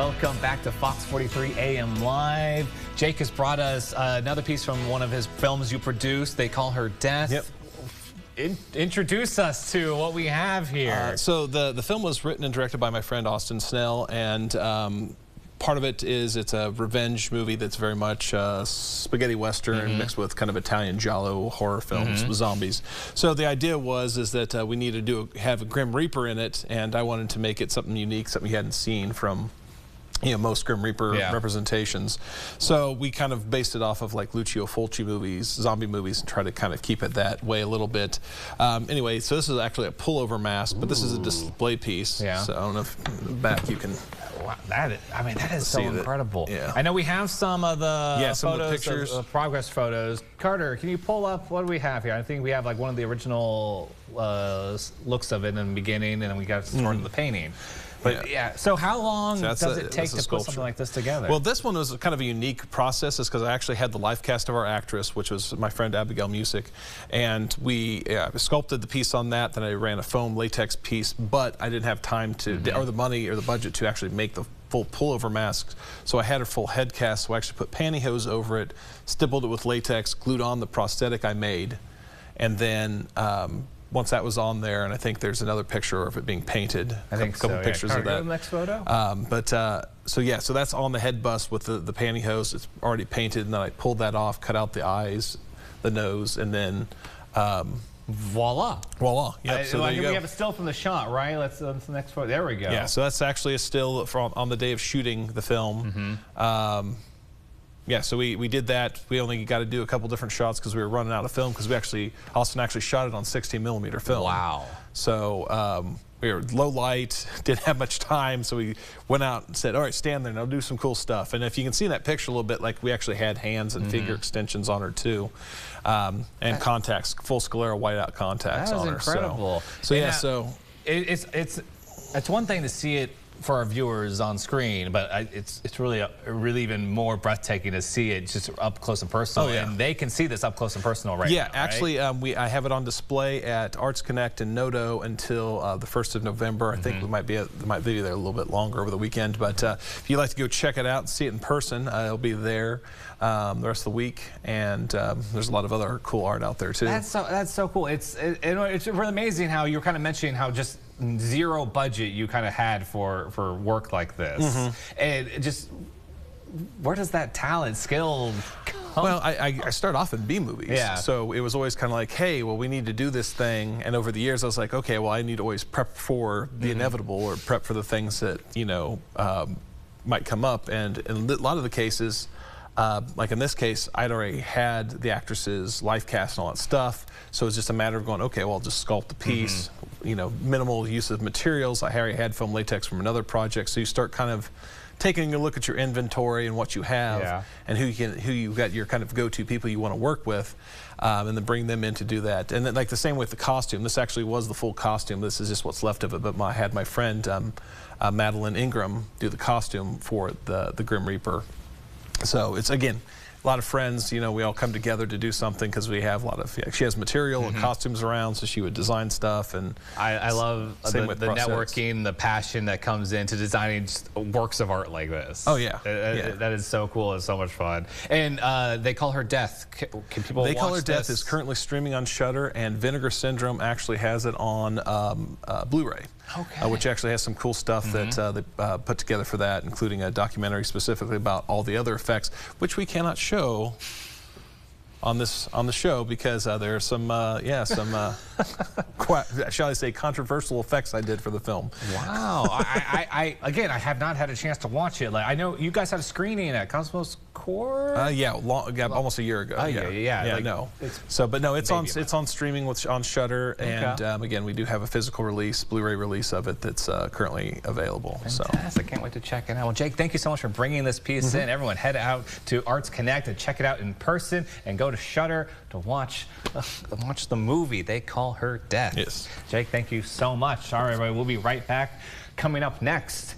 Welcome back to Fox 43 AM Live. Jake has brought us another piece from one of his films you produced. They Call Her Death. Yep. Introduce us to what we have here. So the film was written and directed by my friend Austin Snell, and part of it is it's a revenge movie that's very much spaghetti western mixed with kind of Italian giallo horror films with zombies. So the idea is that we needed to have a Grim Reaper in it, and I wanted to make it something unique, something you hadn't seen from most Grim Reaper representations. So we kind of based it off of like Lucio Fulci movies, zombie movies, and try to kind of keep it that way a little bit. Anyway, so this is actually a pullover mask, but this is a display piece. Yeah. So I don't know if in the back you can. Wow, that is so incredible. Yeah. I know we have some of the some photos, of the pictures. of progress photos. Carter, can you pull up, what do we have here? I think we have like one of the original looks of it in the beginning, and then we got sort of the painting. But so how long does it take to put something like this together? Well, this one was kind of a unique process, is because I actually had the life cast of our actress, which was my friend Abigail Music, and we sculpted the piece on that. Then I ran a foam latex piece, but I didn't have time to, or the money or the budget to actually make the full pullover masks. So I had a full head cast, so I actually put pantyhose over it, stippled it with latex, glued on the prosthetic I made, and then once that was on there, and I think there's another picture of it being painted. I think a couple pictures of that. Go to the next photo. So that's on the head bust with the pantyhose. It's already painted, and then I pulled that off, cut out the eyes, the nose, and then voila. Voila. Yep. So there you go. We have a still from the shot, right? Let's the next photo. There we go. Yeah. So that's actually a still from on the day of shooting the film. Yeah, so we did that. We only got to do a couple different shots because we were running out of film, because Austin actually shot it on 16mm film. Wow. So we were low light, didn't have much time, so we went out and said, all right, stand there and I'll do some cool stuff. And if you can see in that picture a little bit, like we actually had hands and finger extensions on her too, and contacts, full sclera whiteout contacts on her. That is incredible. So it's one thing to see it for our viewers on screen, but it's really even more breathtaking to see it just up close and personal. And they can see this up close and personal right now, actually, I have it on display at Arts Connect in Noto until the 1st of November. I think we might be there a little bit longer over the weekend. But if you'd like to go check it out and see it in person, it'll be there the rest of the week. And there's a lot of other cool art out there too. That's so cool. It's really amazing how you're kind of mentioning how just zero budget you kind of had for work like this, and just where does that talent, skill come? Well, I started off in B movies, so it was always kind of like, hey, well, we need to do this thing. And over the years, I was like, okay, well, I need to always prep for the inevitable, or prep for the things that might come up. And in a lot of the cases, like in this case, I'd already had the actresses life cast and all that stuff, so it's just a matter of going, okay, well, I'll just sculpt the piece, minimal use of materials. I already had foam latex from another project, so you start kind of taking a look at your inventory and what you have, and who you got your kind of go-to people you want to work with, and then bring them in to do that. And then like the same with the costume. This actually was the full costume. This is just what's left of it, but I had my friend Madeline Ingram do the costume for the Grim Reaper. So it's, again, a lot of friends, we all come together to do something because we have a lot of, she has material and costumes around, so she would design stuff. And I love the networking, the passion that comes into designing works of art like this. Oh, yeah. That is so cool. It's so much fun. And They Call Her Death. Can people watch this? They Call Her Death is currently streaming on Shudder, and Vinegar Syndrome actually has it on Blu-ray. Okay. Which actually has some cool stuff that they put together for that, including a documentary specifically about all the other effects, which we cannot show on the show because there are some shall I say, controversial effects I did for the film. Wow. Again, I have not had a chance to watch it. Like, I know you guys had a screening at Cosmos Core. Almost a year ago. But no, it's on streaming on Shudder, and again, we do have a physical release, Blu-ray release of it that's currently available. Fantastic. I can't wait to check it out. Well, Jake, thank you so much for bringing this piece in. Everyone, head out to Arts Connect and check it out in person, and go to Shudder to watch the movie They Call Her Death. Yes. Jake, thank you so much. All right, everybody, we'll be right back. Coming up next,